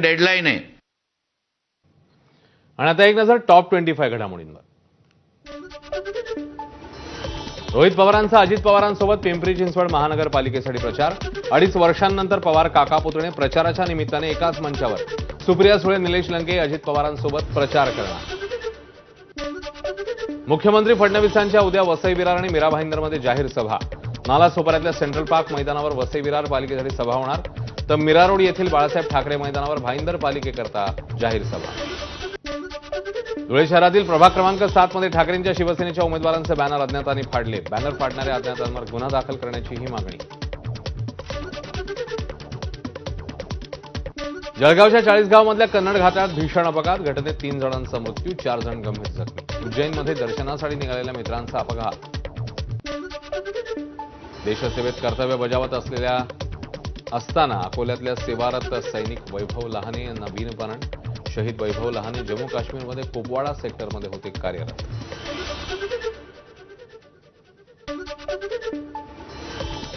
Deadline आहे. आणि आता एक नजर टॉप 25 घडामोडींवर. रोहित पवारांचा अजित पवारांसोबत पिंपरी चिंचवड महानगरपालिकेसाठी प्रचार. 2.5 वर्षांनंतर पवार काका पुतणे प्रचाराच्या निमित्ताने एकाच मंचावर. सुप्रिया सुळे, निलेश लंके अजित पवारांसोबत प्रचार करणार. मुख्यमंत्री फडणवीसांच्या उद्या वसई विरार आणि मीरा भाईंदरमध्ये जाहीर सभा. नालासोपाऱ्यातल्या सेंट्रल पार्क मैदानावर वसई विरार पालिकेसाठी सभा होणार, तर मीरा रोड येथील बाळासाहेब ठाकरे मैदानावर भाईंदर पालिकेकरता जाहीर सभा. धुळे शहरातील प्रभाग क्रमांक 7 मध्ये ठाकरेंच्या शिवसेनेच्या उमेदवारांचे बॅनर अज्ञातांनी फाडले. बॅनर फाडणाऱ्या अज्ञातांवर गुन्हा दाखल करण्याची ही मागणी. जळगावच्या 40 गावमधल्या कन्नड घाटात भीषण अपघात. घटनेत 3 जणांचा मृत्यू, 4 जण गंभीर जखमी. उज्जैनमध्ये दर्शनासाठी निघालेल्या मित्रांचा अपघात. देशसेवेत कर्तव्य बजावत असताना अकोल्यातल्या सेवारत सैनिक वैभव लहाने यांना वीरमरण. शहीद वैभव लहाने जम्मू काश्मीरमध्ये कुपवाडा सेक्टरमध्ये होते कार्यरत.